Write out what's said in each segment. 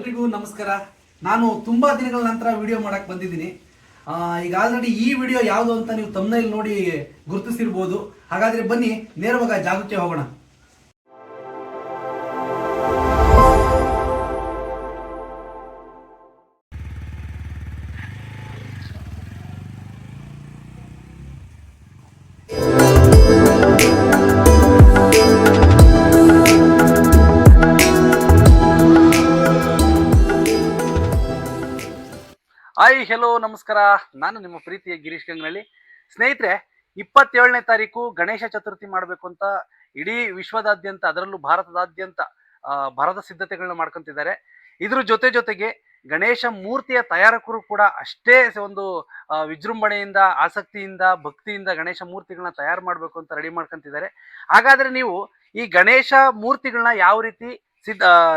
ಎಲ್ರಿಗೂ ನಮಸ್ಕಾರ. ನಾನು ತುಂಬಾ ದಿನಗಳ ನಂತರ ವಿಡಿಯೋ ಮಾಡಕ್ ಬಂದಿದ್ದೀನಿ. ಈಗ ಆಲ್ರೆಡಿ ಈ ವಿಡಿಯೋ ಯಾವುದು ಅಂತ ನೀವು ತಮ್ಮನೇಲಿ ನೋಡಿ ಗುರುತಿಸಿರ್ಬೋದು. ಹಾಗಾದ್ರೆ ಬನ್ನಿ ನೇರವಾಗಿ ಜಾಗಕ್ಕೆ ಹೋಗೋಣ. ಹಾಯ್, ಹೆಲೋ, ನಮಸ್ಕಾರ. ನಾನು ನಿಮ್ಮ ಪ್ರೀತಿಯ ಗಿರೀಶ್ ಗಂಗನಳ್ಳಿ. ಸ್ನೇಹಿತರೆ, 27ನೇ ತಾರೀಕು ಗಣೇಶ ಚತುರ್ಥಿ ಮಾಡಬೇಕು ಅಂತ ಇಡೀ ವಿಶ್ವದಾದ್ಯಂತ, ಅದರಲ್ಲೂ ಭಾರತದಾದ್ಯಂತ ಭರದ ಸಿದ್ಧತೆಗಳನ್ನ ಮಾಡ್ಕೊಂತಿದ್ದಾರೆ. ಇದ್ರ ಜೊತೆಗೆ ಗಣೇಶ ಮೂರ್ತಿಯ ತಯಾರಕರು ಕೂಡ ಅಷ್ಟೇ ಒಂದು ವಿಜೃಂಭಣೆಯಿಂದ, ಆಸಕ್ತಿಯಿಂದ, ಭಕ್ತಿಯಿಂದ ಗಣೇಶ ಮೂರ್ತಿಗಳನ್ನ ತಯಾರು ಮಾಡಬೇಕು ಅಂತ ರೆಡಿ ಮಾಡ್ಕೊಂತಿದ್ದಾರೆ. ಹಾಗಾದ್ರೆ ನೀವು ಈ ಗಣೇಶ ಮೂರ್ತಿಗಳನ್ನ ಯಾವ ರೀತಿ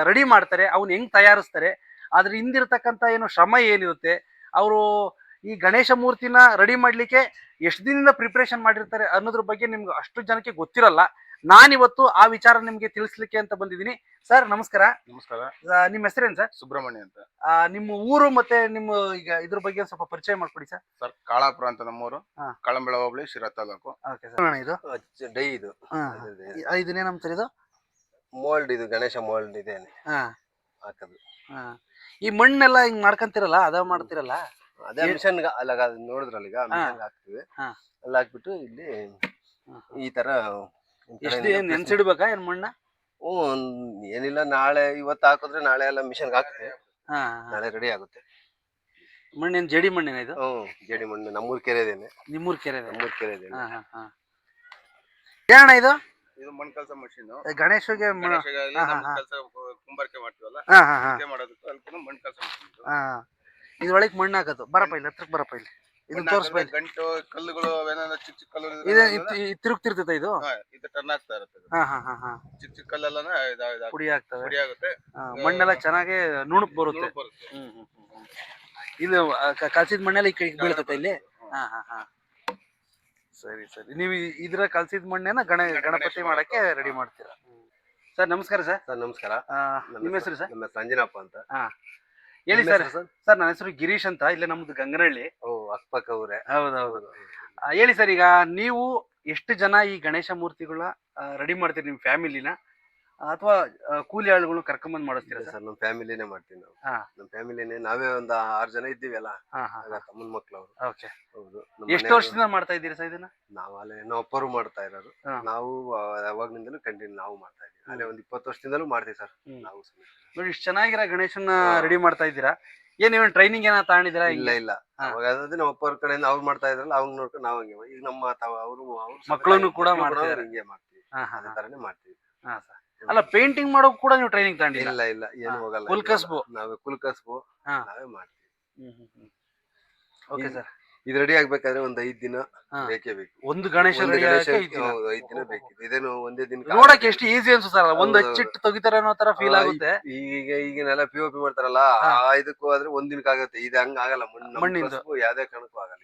ರೆಡಿ ಮಾಡ್ತಾರೆ, ಅವನ್ನ ಹೆಂಗ್ ತಯಾರಿಸ್ತಾರೆ, ಅದ್ರ ಹಿಂದಿರ್ತಕ್ಕಂಥ ಏನು ಶ್ರಮ ಏನಿರುತ್ತೆ, ಅವರು ಈ ಗಣೇಶ ಮೂರ್ತಿನ ರೆಡಿ ಮಾಡ್ಲಿಕ್ಕೆ ಎಷ್ಟು ದಿನದಿಂದ ಪ್ರಿಪ್ರೇಷನ್ ಮಾಡಿರ್ತಾರೆ ಅನ್ನೋದ್ರ ಬಗ್ಗೆ ನಿಮ್ಗೆ ಅಷ್ಟು ಜನಕ್ಕೆ ಗೊತ್ತಿರಲ್ಲ. ನಾನಿವತ್ತು ಆ ವಿಚಾರ ನಿಮ್ಗೆ ತಿಳಿಸ್ಲಿಕ್ಕೆ ಅಂತ ಬಂದಿದ್ದೀನಿ. ಸರ್, ನಮಸ್ಕಾರ. ನಮಸ್ಕಾರ. ನಿಮ್ಮ ಹೆಸರೇನು ಸರ್? ಸುಬ್ರಹ್ಮಣ್ಯ ಅಂತ. ನಿಮ್ಮ ಊರು ಮತ್ತೆ ನಿಮ್ಮ ಈಗ ಇದ್ರ ಬಗ್ಗೆ ಸ್ವಲ್ಪ ಪರಿಚಯ ಮಾಡ್ಕೊಡಿ ಸರ್. ಸರ್, ಕಾಳಾಪುರ ಅಂತ ನಮ್ಮೂರು. ಕಳಂಬೆಳ ಹೋಬಳಿ, ಶಿರಾ ತಾಲೂಕು. Okay sir. ಇದು ಡೈ ಇದು ಇದನ್ನೇನಂತಾರೆ? ಇದು ಮೋಲ್ಡ್, ಇದು ಗಣೇಶ ಮೋಲ್ಡ್ ಇದೆ ಹಾಕದು. ಈ ಮಣ್ಣೆಲ್ಲ ಹಿಂಗ್ ಮಾಡ್ಕೊಂತಿರಲ್ಲ, ಅದ ಮಾಡ್ತಿರಲ್ಲ? ಅದೇ ಮಿಷನ್ ಅಲ್ಲ, ನೋಡಿದ್ರಲ್ಲ, ಈಗ ಮಿಷನ್ ಹಾಕ್ತಿವಿ. ಅಲ್ಲಿ ಹಾಕ್ಬಿಟ್ಟು ಇಲ್ಲಿ ಈ ತರ ನೆನ್ಸಿಡ್ಬೇಕಾ ಏನ್ ಮಣ್ಣ? ಏನಿಲ್ಲ, ನಾಳೆ ಇವತ್ತು ಹಾಕಿದ್ರೆ ನಾಳೆ ಎಲ್ಲ ಮಿಷನ್ ಹಾಕ್ತಿವಿ. ನಾಳೆ ರೆಡಿ ಆಗುತ್ತೆ. ಮಣ್ಣೇನ್ ಜಡಿ ಮಣ್ಣಿನ ಇದು? ಜಡಿ ಮಣ್ಣು. ನಮ್ಮೂರ್ ಕೆರೆ ಇದೇನೆ. ನಿಮ್ಮೂರ್ ಕೆರೆ? ನಮ್ಮೂರ್ ಕೆರೆ ಇದೇನೆ. ಏನಣ್ಣ ಇದು? ಇದು ಮಣ್ ಕಲ್ಸ ಮಷೀನ್. ಗಣೇಶಗೆ ಕುಂಬಾರಿಕೆ ಮಾಡ್ತೀವಲ್ಲ, ಮಾಡೋದಕ್ಕೆ ಅದಕ್ಕೆ ಮಣ್ ಕಲ್ಸ ಮಷೀನ್. ಇದ್ರೊಳಗೆ ಮಣ್ಣು ಹಾಕೋದು. ಬರಪ್ಪ ಇಲ್ಲಿ, ಹತ್ರಕ್ಕೆ ಬರಪ್ಪ ಇಲ್ಲಿ. ಇದು ತೋರಿಸ್ಬ. ಗಂಟು ಕಲ್ಲುಗಳು ಏನಾದ್ರು ಚಿಕ್ಕ ಚಿಕ್ಕ ಕಲ್ಲು ತಿರುಗ್ತಿರ್ತೈತೆ ಇದು? ಇದು ಟರ್ನ್ ಆಗ್ತಾ ಇರುತ್ತೆ. ಚಿಕ್ಕ ಚಿಕ್ಕ ಕಲ್ಲೆಲ್ಲ ಪುಡಿ ಆಗ್ತವೆ, ಪುಡಿ ಆಗುತ್ತೆ. ಮಣ್ಣೆಲ್ಲ ಚೆನ್ನಾಗಿ ನುಣುಕ್ ಬರುತ್ತೆ. ಇದು ಕಲ್ಸಿದ ಮಣ್ಣೆಲ್ಲ ಈ ಕೈ ಬೀಳ್ತೈತೆ ಇಲ್ಲಿ? ಸರಿ ಸರಿ. ನೀವು ಇದ್ರ ಕಲ್ಸಿದ ಮಣ್ಣೇನ ಗಣಪತಿ ಮಾಡಕ್ಕೆ ರೆಡಿ ಮಾಡ್ತೀರಾ? ಸರ್, ನಮಸ್ಕಾರ. ಸರ್, ನಮಸ್ಕಾರ. ನಿಮ್ಮ ಹೆಸರು ಸರ್? ನಮ್ಮ ಸಂಜನಪ್ಪ ಅಂತ. ಹೇಳಿ ಸರ್. ಸರ್, ನನ್ನ ಹೆಸರು ಗಿರೀಶ್ ಅಂತ. ಇಲ್ಲೇ ನಮ್ದು ಗಂಗನಹಳ್ಳಿ. ಅಕ್ಕಪಕ್ಕ ಊರೇ. ಹೌದೌದು. ಹೇಳಿ ಸರ್, ಈಗ ನೀವು ಎಷ್ಟು ಜನ ಈ ಗಣೇಶ ಮೂರ್ತಿಗಳನ್ನ ರೆಡಿ ಮಾಡ್ತೀರಿ? ನಿಮ್ ಫ್ಯಾಮಿಲಿನ ಅಥವಾ ಕೂಲಿ ಆಳುಗಳನ್ನ ಕರ್ಕೊಂಬಂದ್ ಮಾಡಿಸ್ತೀರಾ? ಸರ್, ನಮ್ಮ ಫ್ಯಾಮಿಲಿನೇ ಮಾಡ್ತೀವಿ ನಾವು. ನಮ್ಮ ಫ್ಯಾಮಿಲಿನೇ, ನಾವೇ ಒಂದು 6 ಜನ ಇದ್ದೀವಲ್ಲ, ತಮ್ಮನ ಮಕ್ಳು ಅವರು. ಓಕೆ. ಹೌದು. ಎಷ್ಟು ವರ್ಷದಿಂದ ಮಾಡ್ತಾ ಇದ್ದೀರಿ ಸರ್ ಇದನ್ನ? ನಾವು ಅಪ್ಪರು ಮಾಡ್ತಾ ಇರೋರು. ನಾವು ಯಾವಾಗ್ನಿಂದಲೂ ಕಂಟಿನ್ಯೂ ನಾವು ಮಾಡ್ತಾ ಇದ್ದೀವಿ. ಅಲ್ಲೇ ಒಂದು 20 ವರ್ಷದಿಂದಲೂ ಮಾಡ್ತೀವಿ ಸರ್ ನಾವು. ನೋಡಿ, ಇಷ್ಟು ಚೆನ್ನಾಗಿರೋ ಗಣೇಶನ ರೆಡಿ ಮಾಡ್ತಾ ಇದ್ದೀರಾ. ಏನ್ ಟ್ರೈನಿಂಗ್ ಏನ ತಗೊಂಡಿದ್ದೀರಾ? ಇಲ್ಲ. ಅವಾಗ ನಮ್ಮ ಅಪ್ಪರ ಕಡೆಯಿಂದ ಅವ್ರು ಮಾಡ್ತಾ ಇದ್ರಲ್ಲ, ಅವ್ರು ನೋಡ್ಕೊಂಡು ನಾವು ಹಂಗೆ. ಈಗ ನಮ್ಮ ಅವರು ಮಕ್ಕಳನ್ನು ಕೂಡ ಮಾಡ್ತಾರೆ, ಹಿಂಗೆ ಮಾಡ್ತೀವಿ. ಅದೇ ತರನೇ ಮಾಡ್ತೀವಿ. ಅಲ್ಲ, ಪೇಂಟಿಂಗ್ ಮಾಡೋಕ್ ಕೂಡ ನೀವು ಟ್ರೈನಿಂಗ್ ತಗೊಂಡಿಲ್ಲ? ಇಲ್ಲ, ಏನು ಹೋಗಲ್ಲ. ಕುಲ್ಕಸ್ಬು ನಾವೇ ಕುಲ್ಕಸ್ಬು ನಾವೇ ಮಾಡ್ತೀವಿ. Okay sir. ಇದು ರೆಡಿ ಆಗ್ಬೇಕಾದ್ರೆ ಒಂದ್ 5 ದಿನ ಬೇಕೇ ಬೇಕು. ಒಂದು ಗಣೇಶ 5 ದಿನ ಬೇಕಿತ್ತು. ಇದೇನು ಒಂದೇ ದಿನ ನೋಡಕ್ ಎಷ್ಟು ಈಸಿ ಅನ್ಸುತ್ತೆ ಸರ್. ಒಂದ್ ಹಚ್ಚಿಟ್ಟು ತೆಗಿತಾರೆ ಅನ್ನೋ ತರ ಫೀಲ್ ಆಗುತ್ತೆ. ಈಗಿನೆಲ್ಲ POP ಮಾಡ್ತಾರಲ್ಲ, ಇದಕ್ಕೂ ಆದ್ರೆ ಒಂದ್ ದಿನಕ್ಕೆ ಆಗುತ್ತೆ. ಇದು ಹಂಗ ಆಗಲ್ಲ. ಮಣ್ಣಿಂದ ಯಾವ್ದೇ ಕಾರಣಕ್ಕೂ ಆಗಲ್ಲ.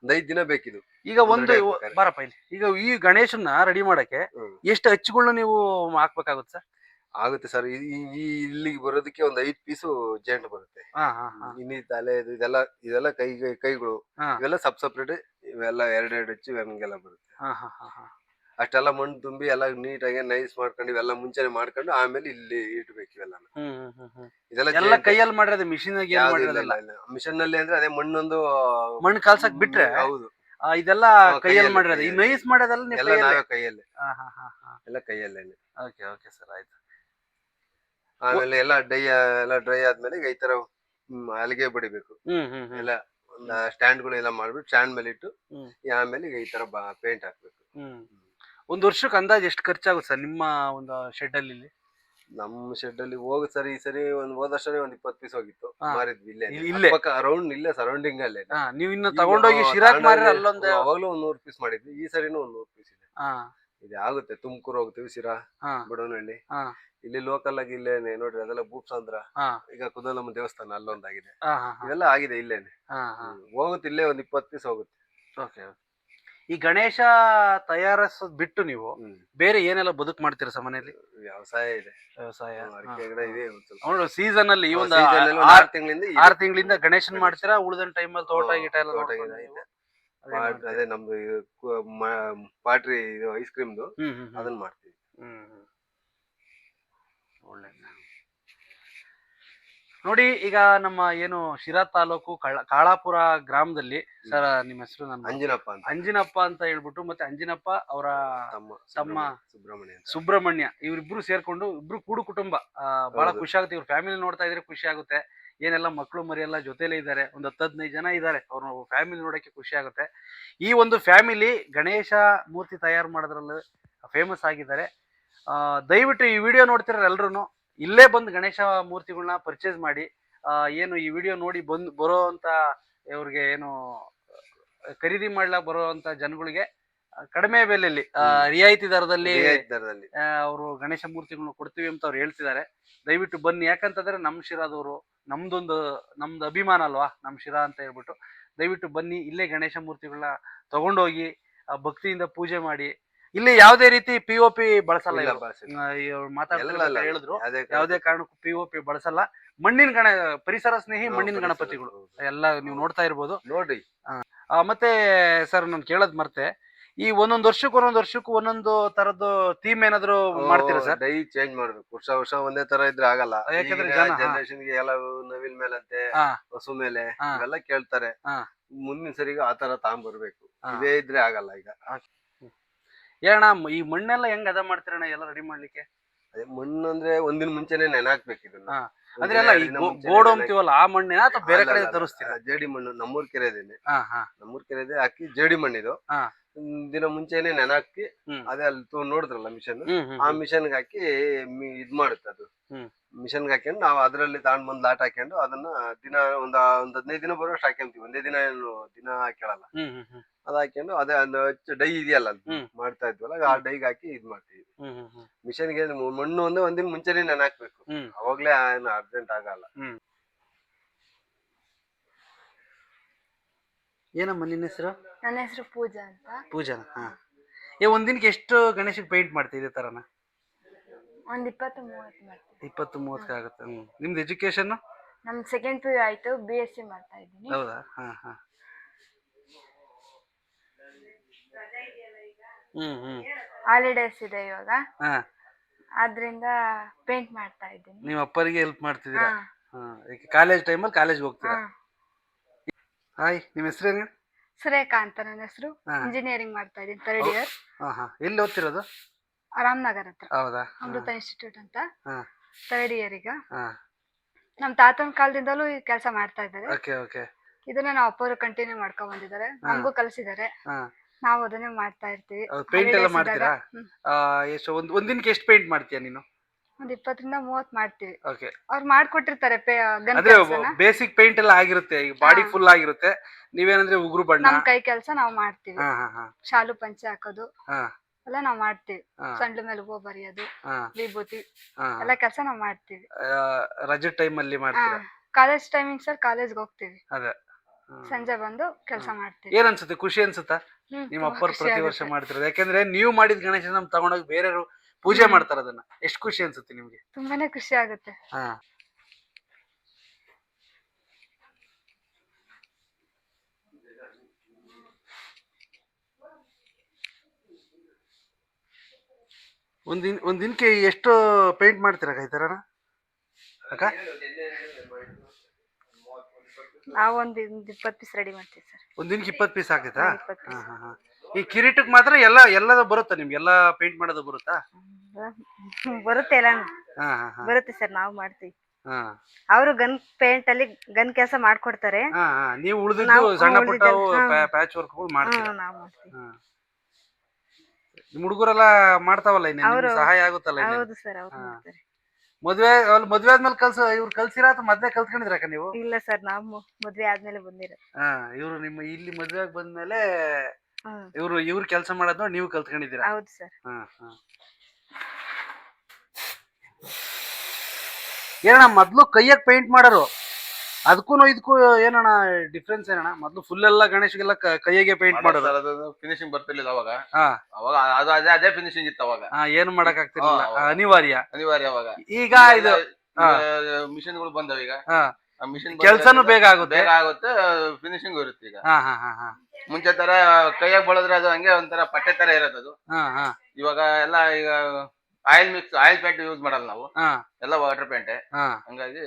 ಒಂದ್ 5 ದಿನ ಬೇಕಿದು. ಈಗ ಒಂದು ಬರಪ್ಪ ಇಲ್ಲಿ. ಈಗ ಈ ಗಣೇಶನ್ನ ರೆಡಿ ಮಾಡಕ್ಕೆ ಎಷ್ಟು ಹಚ್ಚುಗಳನ್ನ ನೀವು ಹಾಕ್ಬೇಕಾಗುತ್ತೆ ಸರ್? ಆಗುತ್ತೆ ಸರ್. ಇಲ್ಲಿಗೆ ಬರೋದಕ್ಕೆ ಒಂದ್ 5 ಪೀಸು ಜೇಂಟ್ ಬರುತ್ತೆ. ಇನ್ನಿ ತಲೆ ಇದೆಲ್ಲ ಕೈಗಳು ಇವೆಲ್ಲ ಸಪ್ರೇಟ್. ಇವೆಲ್ಲ 2 ಹಚ್ಚಿ ಹಂಗೆಲ್ಲ ಬರುತ್ತೆ. ಅಷ್ಟೆಲ್ಲ ಮಣ್ಣು ತುಂಬಿ ಎಲ್ಲ ನೀಟಾಗಿ ನೈಸ್ ಮಾಡ್ಕೊಂಡು ಇವೆಲ್ಲ ಮುಂಚೆನೆ ಮಾಡ್ಕೊಂಡು ಆಮೇಲೆ ಇಲ್ಲಿ ಇಟ್ಬೇಕು ಇವೆಲ್ಲ. ಇದೆಲ್ಲ ಕೈಯಲ್ಲಿ ಮಾಡಿರೋದು, ಮಿಷಿನ್ ಮಿಷನ್ ನಲ್ಲಿ ಅಂದ್ರೆ ಅದೇ ಮಣ್ಣೊಂದು ಮಣ್ಣು ಕಲ್ಸಕ್ ಬಿಟ್ರೆ. ಹೌದು. ಇದೆಲ್ಲ ಕೈಯಲ್ಲಿ ಮಾಡಿರೋದು. ಈ ನೈಸ್ ಮಾಡೋದೆಲ್ಲ ನಾವೇ ಕೈಯಲ್ಲಿ, ಎಲ್ಲ ಕೈಯಲ್ಲೇ. ಓಕೆ ಓಕೆ ಸರ್, ಆಯ್ತು. ಆಮೇಲೆ ಎಲ್ಲ ಡ್ರೈ ಆದ್ಮೇಲೆ ಈ ತರ ಅಲ್ಲಿಗೆ ಬಡಿಬೇಕು. ಎಲ್ಲ ಒಂದ್ ಸ್ಟ್ಯಾಂಡ್ ಗಳು ಎಲ್ಲ ಮಾಡ್ಬಿಟ್ಟು ಸ್ಟ್ಯಾಂಡ್ ಮೇಲೆ ಇಟ್ಟು ಆಮೇಲೆ ಈ ತರ ಪೇಂಟ್ ಹಾಕ್ಬೇಕು. ಒಂದ್ ವರ್ಷಕ್ಕೆ ಅಂದಾಜ್ ಎಷ್ಟು ಖರ್ಚಾಗುತ್ತೆ ಸರ್ ನಿಮ್ಮ ಒಂದು ಶೆಡ್ ಅಲ್ಲಿ? ನಮ್ಮ ಶೆಡ್ ಅಲ್ಲಿ ಹೋಗುತ್ತೆ ಸರ್. ಈ ಸರಿ ಹೋದ ವರ್ಷನೇ ಒಂದ್ 20 ಪೀಸ್ ಹೋಗಿತ್ತು. ಮಾರಿದ್ವಿ ಇಲ್ಲೇ ಅರೌಂಡ್, ಇಲ್ಲೇ ಸರೌಂಡಿಂಗ್ ಅಲ್ಲೇ. ನೀವು ಇನ್ನು ತಗೊಂಡೋಗಿ ಶಿರಾಕ್ ಮಾರಿ ಅಲ್ಲೊಂದು ಅವಾಗ್ಲೂ ಒಂದ್ 100 ಪೀಸ್ ಮಾಡಿದ್ವಿ. ಈ ಸರಿನೂ ಒಂದ್ 100 ಪೀಸ್ ಇದೆ. ಇದು ಆಗುತ್ತೆ. ತುಮಕೂರು ಹೋಗ್ತೀವಿ, ಶಿರಾ, ಬಡವನಹಳ್ಳಿ. ಇಲ್ಲಿ ಲೋಕಲ್ ಆಗಿ ಇಲ್ಲೇನೆ ನೋಡ್ರಿ, ಅದೆಲ್ಲ ಭೂಪ್ಸಂದ್ರ. ಈಗ ಕುದಲಮ್ಮ ದೇವಸ್ಥಾನ ಅಲ್ಲೊಂದಾಗಿದೆ. ಇವೆಲ್ಲ ಆಗಿದೆ ಇಲ್ಲೇನೆ. ಹೋಗುತ್ತೆ, ಇಲ್ಲೇ ಒಂದ್ 20 ಪೀಸ್ ಹೋಗುತ್ತೆ. ಓಕೆ. ಈ ಗಣೇಶ ತಯಾರಿಸೋದ್ ಬಿಟ್ಟು ನೀವು ಬೇರೆ ಏನೆಲ್ಲ ಬದುಕು ಮಾಡ್ತೀರಾ ಸರ್ ಮನೆಯಲ್ಲಿ? ವ್ಯವಸಾಯ ಇದೆ, ವ್ಯವಸಾಯ, ಅಡಿಕೆ ಗಿಡ ಇದೆ. ಅವಳು ಸೀಸನ್ ಅಲ್ಲಿ ಈ ಒಂದು Season ಅಲ್ಲಿ 6 ತಿಂಗಳಿಂದ 6 ತಿಂಗಳಿಂದ ಗಣೇಶನ್ ಮಾಡ್ತೀರಾ? ಉಳಿದ ಟೈಮಲ್ಲಿ ತೋಟ ಗೀಟ ಎಲ್ಲ ತೋಟ ನೋಡ್ಕೊಂಡು ಗಿಡ ಇದೆ. ಅದೇ ಮಾಡ್ತೀರಾ? ಅದೇ ನಮ್ದು ಪಾಟ್ರಿ ಇದು ಐಸ್ ಕ್ರೀಮ್ದು ಅದನ್ನ ಮಾಡ್ತೀವಿ. ಒಳ್ಳೆ ನೋಡಿ, ಈಗ ನಮ್ಮ ಏನು ಶಿರಾ ತಾಲೂಕು ಕಾಳಾಪುರ ಗ್ರಾಮದಲ್ಲಿ ಸರ್, ನಿಮ್ಮ ಹೆಸರು? ನಾನು ಅಂಜಿನಪ್ಪ ಅಂತ. ಅಂಜಿನಪ್ಪ ಅಂತ ಹೇಳ್ಬಿಟ್ಟು, ಮತ್ತೆ ಅಂಜಿನಪ್ಪ ಅವರ ತಮ್ಮ ಸುಬ್ರಹ್ಮಣ್ಯ, ಇವರಿಬ್ರು ಸೇರ್ಕೊಂಡು ಇಬ್ರು ಕೂಡು ಕುಟುಂಬ. ಬಹಳ ಖುಷಿ ಆಗುತ್ತೆ. ಇವ್ರ ಫ್ಯಾಮಿಲಿ ನೋಡ್ತಾ ಇದ್ರೆ ಖುಷಿ ಆಗುತ್ತೆ. ಏನೆಲ್ಲ ಮಕ್ಕಳು ಮರಿ ಎಲ್ಲ ಜೊತೆಲೇ ಇದ್ದಾರೆ, ಒಂದು 10-15 ಜನ ಇದ್ದಾರೆ. ಅವ್ರ ಫ್ಯಾಮಿಲಿ ನೋಡಕ್ಕೆ ಖುಷಿ ಆಗುತ್ತೆ. ಈ ಒಂದು ಫ್ಯಾಮಿಲಿ ಗಣೇಶ ಮೂರ್ತಿ ತಯಾರು ಮಾಡೋದ್ರಲ್ಲಿ ಫೇಮಸ್ ಆಗಿದ್ದಾರೆ. ದಯವಿಟ್ಟು ಈ ವಿಡಿಯೋ ನೋಡ್ತಿರೋ ಎಲ್ರು ಇಲ್ಲೇ ಬಂದು ಗಣೇಶ ಮೂರ್ತಿಗಳನ್ನ ಪರ್ಚೇಸ್ ಮಾಡಿ, ಏನು ಈ ವಿಡಿಯೋ ನೋಡಿ ಬರೋ ಅಂತ ಇವ್ರಿಗೆ ಏನು ಖರೀದಿ ಮಾಡ್ಲಾಕ್ ಬರೋ ಅಂತ ಜನಗಳಿಗೆ ಕಡಿಮೆ ಬೆಲೆಯಲ್ಲಿ ರಿಯಾಯಿತಿ ದರದಲ್ಲಿ ಅವರು ಗಣೇಶ ಮೂರ್ತಿಗಳನ್ನ ಕೊಡ್ತೀವಿ ಅಂತ ಅವ್ರು ಹೇಳ್ತಿದ್ದಾರೆ. ದಯವಿಟ್ಟು ಬನ್ನಿ. ಯಾಕಂತಂದ್ರೆ ನಮ್ಮ ಶಿರಾದವರು, ನಮ್ದು ಅಭಿಮಾನ ಅಲ್ವಾ ನಮ್ಮ ಶಿರಾ ಅಂತ ಹೇಳ್ಬಿಟ್ಟು. ದಯವಿಟ್ಟು ಬನ್ನಿ, ಇಲ್ಲೇ ಗಣೇಶ ಮೂರ್ತಿಗಳನ್ನ ತಗೊಂಡೋಗಿ ಭಕ್ತಿಯಿಂದ ಪೂಜೆ ಮಾಡಿ. ಇಲ್ಲಿ ಯಾವುದೇ ರೀತಿ POP ಬಳಸಲ್ಲ. ಮಾತಾಡ್ತಾ ಹೇಳಿದ್ರು, ಯಾವುದೇ ಕಾರಣಕ್ಕೂ POP ಬಳಸಲ್ಲ. ಮಣ್ಣಿನ ಪರಿಸರ ಸ್ನೇಹಿ ಮಣ್ಣಿನ ಗಣಪತಿಗಳು ಎಲ್ಲ ನೀವು ನೋಡ್ತಾ ಇರ್ಬೋದು ನೋಡ್ರಿ. ಮತ್ತೆ ಸರ್, ನಾನು ಕೇಳೋದ್ ಮರ್ತೆ, ಈ ಒಂದೊಂದು ವರ್ಷಕ್ಕೂ ಒಂದೊಂದು ತರದ್ದು ಥೀಮ್ ಏನಾದ್ರು ಮಾಡ್ತೀರಾ ಸರ್? ಡೈ ಚೇಂಜ್ ಮಾಡ್ಬೇಕು. ವರ್ಷ ಒಂದೇ ತರ ಇದ್ರೆ ಆಗಲ್ಲ. ಯಾಕಂದ್ರೆ ಜನರೇಷನ್ ಗೆ ಎಲ್ಲ ನವಿಲ್ ಮೇಲಂತೆ, ಹಸು ಮೇಲೆ ಇವೆಲ್ಲ ಕೇಳ್ತಾರೆ. ಮುಂದಿನ ಸರಿಗೆ ಆತರ ತಗೊಂಡ್ಬರ್ಬೇಕು. ಇದೇ ಇದ್ರೆ ಆಗಲ್ಲ. ಈಗ ಏನಣ್ಣ, ಈ ಮಣ್ಣೆಲ್ಲ ಹೆಂಗ್ ಅದ ಮಾಡ್ತೀರಣ್ಣ ಎಲ್ಲ ರೆಡಿ ಮಾಡ್ಲಿಕ್ಕೆ? ಅದೇ ಮಣ್ಣು ಅಂದ್ರೆ ಒಂದಿನ ಮುಂಚೆನೆ ನೆನಾಕ್ಬೇಕು ಇದನ್ನ. ಅಂದ್ರೆ ಎಲ್ಲ ಗೋಡು ಅಂತೀವಲ್ಲ, ಆ ಮಣ್ಣಿನ ಅಥವಾ ಬೇರೆ ಕಡೆ ತರಿಸ್ತೀರಾ? ಜೇಡಿ ಮಣ್ಣು ನಮ್ಮೂರ್ ಕೆರೆದೇನೆ. ನಮ್ಮೂರ್ ಕೆರೆದೆ ಹಾಕಿ ಜೇಡಿ ಮಣ್ಣಿದು. ದಿನ ಮುಂಚೆನೆ ನೆನಾಕಿ, ಅದೇ ಅಲ್ಲಿ ನೋಡಿದ್ರಲ್ಲ ಮಿಷನ್, ಆ ಮಿಷನ್ಗೆ ಹಾಕಿ ಇದ್ ಮಾಡುತ್ತೆ ಅದು. ಮಿಷನ್ಗೆ ಹಾಕೊಂಡು ನಾವು ಅದ್ರಲ್ಲಿ ತಗೊಂಡ್ ಬಂದ್ ಲಾಟ್ ಹಾಕೊಂಡು ಅದನ್ನ ದಿನ ಒಂದ್ 15 ದಿನ ಬರೋಷ್ಟು ಹಾಕೊಂತೀವಿ. ಒಂದೇ ದಿನ ಏನು ದಿನ ಹಾಕಳಲ್ಲ. ಅದ್ ಹಾಕೊಂಡು ಅದೇ ಡೈ ಇದೆಯಲ್ಲ ಮಾಡ್ತಾ ಇದ್ವಲ್ಲ, ಆ ಡೈಗೆ ಹಾಕಿ ಇದ್ ಮಾಡ್ತೀವಿ. ಮಿಷನ್ಗೆ ಮಣ್ಣು ಒಂದಿನ ಮುಂಚೆನೆ ನೆನಾಕ್ಬೇಕು. ಅವಾಗ್ಲೇ ಅರ್ಜೆಂಟ್ ಆಗಲ್ಲ. ಏನಮ್ಮ ನಿನ್ನ ಹೆಸರು? ನನ್ನ ಹೆಸರು ಪೂಜಾ ಅಂತ. ಪೂಜಾನ? ಒಂದಿನಕ್ಕೆ ಎಷ್ಟು ಗಣೇಶಕ್ಕೆ ಪೇಂಟ್ ಮಾಡ್ತೀವಿ ಇದೇ ತರನ? ಒಂದ್ 20-30 ಮಾಡ್ತೀವಿ. 20-30 ಆಗುತ್ತೆ. ನಿಮ್ದು ಎಜುಕೇಶನ್? ನಮ್ ಸೆಕೆಂಡ್ PU ಆಯ್ತು, BSc ಮಾಡ್ತಾ ಇದ್ದೀನಿ. ಹೌದಾ? ಹಾಲಿಡೇಸ್ ಇದೆ ಇವಾಗ, ಆದ್ರಿಂದ ಪೇಂಟ್ ಮಾಡ್ತಾ ಇದ್ದೀನಿ. ನೀವು ಅಪ್ಪರಿಗೆ ಹೆಲ್ಪ್ ಮಾಡ್ತಿದ್ದೀರಾ? ಕಾಲೇಜ್ ಟೈಮಲ್ಲಿ ಕಾಲೇಜ್ ಹೋಗ್ತೀರಾ? ಹಾಯ್, ನಿಮ್ಮ ಹೆಸರು ಏನು? ಸುರೇಖಾ ಅಂತ ನನ್ನ ಹೆಸರು. ಇಂಜಿನಿಯರಿಂಗ್ ಮಾಡ್ತಾ ಇದ್ದೀನಿ, 3rd ಇಯರ್. ಎಲ್ಲಿ ಓದ್ತಿರೋದು? ರಾಮನಗರ್ ಹತ್ರ. ಹೌದಾ? ಅಮೃತ ಇನ್ಸ್ಟಿಟ್ಯೂಟ್ ಅಂತ, 3rd ಇಯರ್ ಈಗ. ನಮ್ ತಾತನ ಕಾಲದಿಂದಲೂ ಈ ಕೆಲಸ ಮಾಡ್ತಾ ಇದ್ದಾರೆ. ಇದನ್ನ ನಾವು ಅಪ್ಪರು ಕಂಟಿನ್ಯೂ ಮಾಡ್ಕೊಂಡ್ ಬಂದಿದ್ದಾರೆ, ನಮಗೂ ಕಲಿಸಿದ್ದಾರೆ. ನಾವು ಅದನ್ನೇ ಮಾಡ್ತಾ ಇರ್ತೀವಿ. ಪೇಂಟ್ ಎಲ್ಲ ಮಾಡ್ತೀರಾ? ಎಷ್ಟು ಒಂದಿನಕ್ಕೆ ಎಷ್ಟು ಪೇಂಟ್ ಮಾಡ್ತೀಯಾ ನೀನು? ಒಂದ್ 20-30 ಮಾಡ್ತೀವಿ. ಅವ್ರು ಮಾಡ್ಕೊಟ್ಟಿರ್ತಾರೆ. ಬೇಸಿಕ್ ಪೇಂಟ್ ಎಲ್ಲ ಆಗಿರುತ್ತೆ, ಈಗ ಬಾಡಿ ಫುಲ್ ಆಗಿರುತ್ತೆ. ನೀವೇನಂದ್ರೆ ಉಗುರು ಬಣ್ಣ, ನಮ್ ಕೈ ಕೆಲಸ ನಾವು ಮಾಡ್ತೀವಿ. ಶಾಲು ಪಂಚೆ ಹಾಕೋದು ಎಲ್ಲ ನಾವ್ ಮಾಡ್ತೀವಿ. ಸಂಡ್ಲ ಮೇಲೆ ಹೂವು ಬರೆಯೋದು, ವಿಭೂತಿ ಎಲ್ಲ ಕೆಲಸ ನಾವ್ ಮಾಡ್ತೀವಿ. ರಜೆ ಟೈಮ್ ಅಲ್ಲಿ ಮಾಡ್ತೀರಾ? ಕಾಲೇಜ್ ಟೈಮಿಂಗ್ ಸರ್, ಕಾಲೇಜ್ಗೆ ಹೋಗ್ತೀವಿ. ಸಂಜೆ ಬಂದು ಕೆಲಸ ಮಾಡ್ತೀವಿ. ಏನ್ ಅನ್ಸುತ್ತೆ? ಖುಷಿ ಅನ್ಸುತ್ತಾ ನಿಮ್ಮ ಅಪ್ಪರ್ ಪ್ರತಿ ವರ್ಷ ಮಾಡ್ತಿರೋದು? ಯಾಕಂದ್ರೆ ನೀವು ಮಾಡಿದ ಗಣೇಶ ನಮ್ ತಗೊಂಡೋಗಿ ಬೇರೆಯವರು ಪೂಜೆ ಮಾಡ್ತಾರ, ಅದನ್ನ ಎಷ್ಟು ಖುಷಿ ಅನ್ಸುತ್ತೆ ನಿಮ್ಗೆ? ತುಂಬಾನೇ ಖುಷಿ ಆಗುತ್ತೆ. ಒಂದಿನಕ್ಕೆ ಎಷ್ಟು ಪೇಂಟ್ ಮಾಡ್ತೀರಾ ಈ ತರನ ಅಕ್ಕ? ನಾವು ಒಂದ್ 20 ಪೀಸ್ ರೆಡಿ ಮಾಡ್ತೀವಿ ಸರ್. ಒಂದಿನಕ್ಕೆ 20 ಪೀಸ್ ಆಗ್ತೈತಾ? ಈ ಕಿರೀಟಕ್ಕೆ ಮಾತ್ರ ಎಲ್ಲದ ಬರುತ್ತಾ ನಿಮ್ಗೆ? ಎಲ್ಲ ಪೇಂಟ್ ಮಾಡೋದು ಬರುತ್ತಾ? ಬರುತ್ತೆ, ಎಲ್ಲ ಬರುತ್ತೆ ಸರ್, ನಾವು ಮಾಡ್ತೀವಿ. ಅವರು ಗನ್ ಪೇಂಟ್ ಅಲ್ಲಿ ಗನ್ ಕೆಲಸ ಮಾಡ್ಕೊಡ್ತಾರೆ. ನೀವು ಉಳಿದಿದ್ದು ಸಣ್ಣ ಪುಟ್ಟ ಪ್ಯಾಚ್ ವರ್ಕ್ ಮಾಡ್ತೀರಾ? ನಿಮ್ ಹುಡುಗರೆಲ್ಲ ಮಾಡ್ತಾವಲ್ಲ, ಸಹಾಯ ಆಗುತ್ತಲ್ಲ? ಹೌದು ಸರ್, ಅವ್ರು ಮಾಡ್ತಾರೆ. ಮದ್ವೆ ಆದ್ಮೇಲೆ ಇವ್ರು ಕಲ್ಸಿರಾ ಅಥವಾ ಮೊದ್ಲೇ ಕಲ್ತ್ಕೊಂಡಿದ್ರಕ್ಕ ನೀವು? ಇಲ್ಲ ಸರ್, ನಾವು ಮದ್ವೆ ಆದ್ಮೇಲೆ ಬಂದಿರ. ಇವ್ರು ನಿಮ್ಮ ಇಲ್ಲಿ ಮದ್ವೆ ಆಗಿ ಬಂದ್ಮೇಲೆ ಇವ್ರು ಕೆಲಸ ಮಾಡೋದ್ ನೋಡಿ ನೀವು ಕಲ್ತ್ಕೊಂಡಿದ್ದೀರಾ? ಹೌದು ಸರ್. ಏನಣ್ಣ, ಮೊದ್ಲು ಕೈಯಾಗ ಪೇಂಟ್ ಮಾಡೋರು, ಅದಕ್ಕೂ ಇದಕ್ಕೂ ಏನಣ್ಣ ಡಿಫ್ರೆನ್ಸ್ ಏನಣ್ಣ? ಮೊದ್ಲು ಫುಲ್ ಎಲ್ಲ ಗಣೇಶ್ಗೆಲ್ಲ ಕೈಯಾಗೆ ಪೇಂಟ್ ಮಾಡೋದು. ಫಿನಿಶಿಂಗ್ ಬರ್ತಿರ್ಲಿಲ್ಲ ಅವಾಗ. ಹಾ ಅವಾಗ ಅದು ಅದೇ ಫಿನಿಶಿಂಗ್ ಇತ್ತು ಅವಾಗ. ಏನು ಮಾಡಕ್ ಆಗ್ತಿರ್ಲಿಲ್ಲ, ಅನಿವಾರ್ಯ. ಅವಾಗ. ಈಗ ಇದು ಮಿಷಿನ್ ಗಳು ಬಂದವ ಈಗ. ಮಿಷಿನ್ ಕೆಲ್ಸನೂ ಬೇಗ ಆಗುತ್ತೆ, ಫಿನಿಶಿಂಗ್ ಇರುತ್ತೆ ಈಗ. ಮುಂಚೆ ತರ ಕೈಯಾಗ ಬಳದ್ರೆ ಅದು ಹಂಗೆ ಒಂಥರ ಪಟ್ಟೆ ತರ ಇರೋದು ಅದು. ಇವಾಗ ಎಲ್ಲ ಈಗ ಆಯಿಲ್ ಪೇಂಟ್ ಯೂಸ್ ಮಾಡಲ್ಲ ನಾವು, ಎಲ್ಲ ವಾಟರ್ ಪೇಂಟ್. ಹಂಗಾಗಿ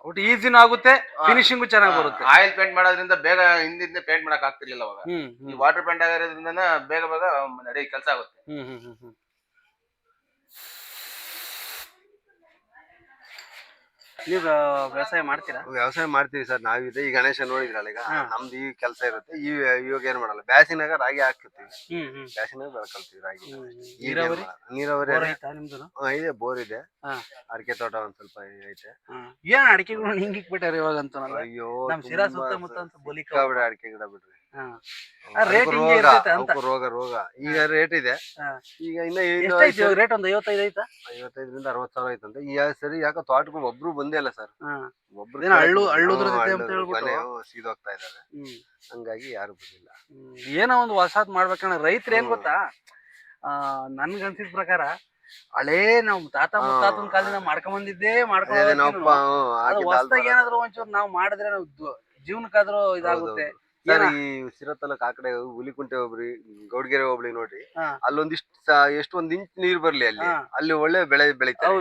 ಒಟ್ಟು ಈಸಿನೂ ಆಗುತ್ತೆ, ಫಿನಿಶಿಂಗು ಚೆನ್ನಾಗಿ ಬರುತ್ತೆ. ಆಯಿಲ್ ಪೇಂಟ್ ಮಾಡೋದ್ರಿಂದ ಬೇಗ ಹಿಂದಿಂದ ಪೇಂಟ್ ಮಾಡಕ್ ಆಗ್ತಿರ್ಲಿಲ್ಲ ಅವಾಗ. ಈ ವಾಟರ್ ಪೇಂಟ್ ಆಗಿರೋದ್ರಿಂದ ಬೇಗ ನಡಿ ಕೆಲಸ ಆಗುತ್ತೆ. ನೀವು ವ್ಯವಸಾಯ ಮಾಡ್ತೀರಾ? ವ್ಯವಸಾಯ ಮಾಡ್ತೀವಿ ಸರ್. ನಾವಿದೆ ಈ ಗಣೇಶ ನೋಡಿದ್ರಲ್ಲ, ಈಗ ನಮ್ದು ಈ ಕೆಲಸ ಇರುತ್ತೆ. ಇವಾಗ ಏನ್ ಮಾಡಲ್ಲ, ಬ್ಯಾಸಿನಾಗ ರಾಗಿ ಹಾಕ್ತಿವಿ, ಬ್ಯಾಸಿನಾಗ ಬೆಳ್ಕೊಳ್ತೀವಿ ರಾಗಿ. ನೀರಾವರಿ ಇದೆ, ಬೋರ್ ಇದೆ, ಅಡಿಕೆ ತೋಟ ಒಂದ್ ಸ್ವಲ್ಪ ಐತೆ. ಏನ್ ಅಡಿಕೆಗಳು ಹಿಂಗ್ ಇಕ್ಬಿಟ್ಟಾರೆ ಇವಾಗ ಅಂತ? ಅಯ್ಯೋ, ನಮ್ ಶಿರಾ ಸುತ್ತಮುತ್ತ ಅಂತ ಬಿಡ ಅಡಿಕೆ ಗಿಡ ಬಿಡ್ರಿ. ರೋಗ ಈಗ ರೇಟ್ ಇದೆ. ಈಗ ಇನ್ನ ರೇಟ್ ಒಂದ್ 55 ಐತಾ? 55ರಿಂದ 60 ಸಾವಿರ ಐತಂತೆ ಈ ಸರಿ. ಯಾಕೋ ತೋಟಕ್ಕೆ ಒಬ್ರು ಬಂದೇ ಇಲ್ಲ ಸರ್. ಒಬ್ರು ಸೀದೋಗ್ತಾ ಇದಾರೆ, ಹಂಗಾಗಿ ಯಾರು ಬಂದಿಲ್ಲ. ಏನೋ ಒಂದು ಹೊಸಾದ್ ಮಾಡ್ಬೇಕಣ್ಣ. ರೈತರು ಏನ್ ಗೊತ್ತಾ, ನನ್ಗ ಅನ್ಸಿದ ಪ್ರಕಾರ ಹಳೇ ನಾವ್ ತಾತ ಮುತ್ತಾತನ ಕಾಲದಿಂದ ಮಾಡ್ಕೊಂಡ್ ಹೊಸದಾಗಿ ಏನಾದ್ರು ಒಂಚೂರು ನಾವ್ ಮಾಡಿದ್ರೆ ನಾವ್ ಜೀವನಕ್ಕಾದ್ರೂ ಇದಾಗುತ್ತೆ. ಈ ಸಿರತ್ತಲಕ್ ಆ ಕಡೆ ಹುಲಿಕುಂಟೆ ಹೋಗ್ರಿ, ಗೌಡ್ಗೆರೆ ಹೋಗ್ಲಿ ನೋಡ್ರಿ, ಅಲ್ಲೊಂದಿಷ್ಟು ಎಷ್ಟೊಂದ್ ಇಂಚ್ ನೀರ್ ಬರ್ಲಿ, ಅಲ್ಲಿ ಒಳ್ಳೆ ಬೆಳೆ ಬೆಳಿತಾರೆ.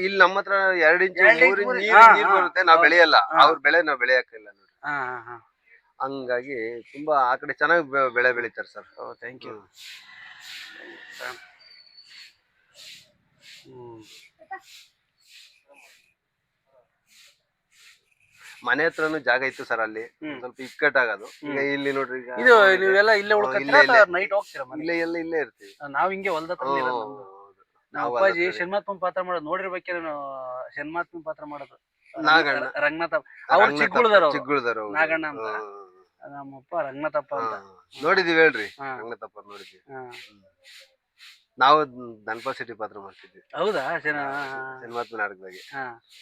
ಇಲ್ಲಿ ನಮ್ಮ ಹತ್ರ 2 ಇಂಚ್ 3 ಇಂಚ್ ನೀರ್ ಬರುತ್ತೆ, ನಾವ್ ಬೆಳೆಯಲ್ಲ. ಅವ್ರ ಬೆಳೆ ನಾವ್ ಬೆಳೆಯಕ್ಕಿಲ್ಲ ನೋಡ್ರಿ. ಹಂಗಾಗಿ ತುಂಬಾ ಆ ಕಡೆ ಚೆನ್ನಾಗಿ ಬೆಳೆ ಬೆಳಿತಾರೆ ಸರ್. Thank you. ಮನೆ ಹತ್ರನು ಜಾಗ ಇತ್ತು ಸರ್, ಅಲ್ಲಿ ಸ್ವಲ್ಪ ಇಕ್ಕಟ್ಟಾಗೋದು. ಈಗ ಇಲ್ಲಿ ನೋಡ್ರಿ, ಇದು ನೀವೆಲ್ಲ ಇಲ್ಲೇ ನೈಟ್ ಹೋಗ್ತೀರಾ? ಇಲ್ಲೇ ಇರ್ತೀವಿ ನಾವ್ ಹಿಂಗೆ ಹೊಲ್ದ ನಾವ್ ಅಪ್ಪಾಜಿ ಶನ್ಮಾತ್ಮನ್ ಪಾತ್ರ ಮಾಡೋದು ನೋಡಿರ್ಬೇಕೇನೋ. ಶನ್ಮಾತ್ಮನ್ ಪಾತ್ರ ಮಾಡೋದು ರಂಗನಾಥ, ಅವ್ರು ಚಿಕ್ಕುಳ್ದಾರ ನಾಗಣ್ಣ ಅಂತ. ನಮ್ಮಪ್ಪ ರಂಗನಾಥಪ್ಪ ಅಂತ ನೋಡಿದೀವಿ, ಹೇಳ್ರಿ ರಂಗನಾಥಪ್ಪ ನೋಡಿದೀವಿ. ನಾವು ಧನ್ಪಾ ಸಿಟಿ ಪಾತ್ರ ಮಾಡ್ತಿದ್ವಿ. ಹೌದಾ? ಶನ್ಮಾತ್ಮ ನಾಟಕದಾಗೆ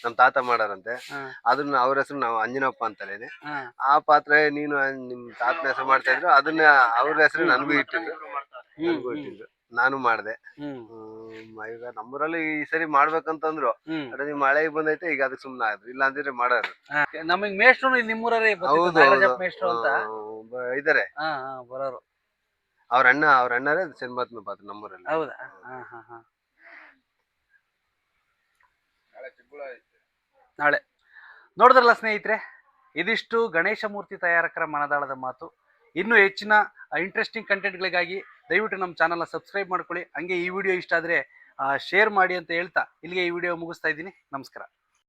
ನಮ್ ತಾತ ಮಾಡಾರಂತೆ. ಅದನ್ನ ಅವ್ರ ಹೆಸರು ನಾವು ಅಂಜನಪ್ಪ ಅಂತಲೇನೆ. ಆ ಪಾತ್ರ ನೀನು ನಿಮ್ ತಾತನ ಹೆಸರು ಮಾಡ್ತಾ ಇದ್ರು, ಅದನ್ನ ಅವ್ರ ಹೆಸರು ನನಗೂ ಇಟ್ಟಿದ್ರು, ನಾನು ಮಾಡ್ದೆ. ಈಗ ನಮ್ಮೂರಲ್ಲಿ ಈ ಸರಿ ಮಾಡ್ಬೇಕಂತಂದ್ರು, ಮಳೆ ಬಂದೈತೆ, ಈಗ ಅದಕ್ಕೆ ಸುಮ್ನೆ ಆದ್ರು. ಇಲ್ಲ ಅಂದಿದ್ರೆ ಮಾಡೋರು. ನಮಗ್ ಮೇಷ್ಟ್ರು ನಿಮ್ಮೂರೇ ಮೇಷ್ಟ್ರು ಅಂತ ಇದಾರೆ ಬರೋರು. ಅವ್ರ ಅಣ್ಣರೇ ಶನ್ಮಾತ್ಮ ಪಾತ್ರ ನಮ್ಮೂರಲ್ಲಿ. ಹೌದಾ? ನಾಳೆ ನೋಡಿದ್ರಲ್ಲ ಸ್ನೇಹಿತರೆ, ಇದಿಷ್ಟು ಗಣೇಶ ಮೂರ್ತಿ ತಯಾರಕರ ಮನದಾಳದ ಮಾತು. ಇನ್ನೂ ಹೆಚ್ಚಿನ ಇಂಟ್ರೆಸ್ಟಿಂಗ್ ಕಂಟೆಂಟ್ಗಳಿಗಾಗಿ ದಯವಿಟ್ಟು ನಮ್ಮ ಚಾನಲ್ನ ಸಬ್ಸ್ಕ್ರೈಬ್ ಮಾಡ್ಕೊಳ್ಳಿ. ಹಂಗೆ ಈ ವಿಡಿಯೋ ಇಷ್ಟ ಆದರೆ ಶೇರ್ ಮಾಡಿ ಅಂತ ಹೇಳ್ತಾ ಇಲ್ಲಿಗೆ ಈ ವಿಡಿಯೋ ಮುಗಿಸ್ತಾ ಇದ್ದೀನಿ. ನಮಸ್ಕಾರ.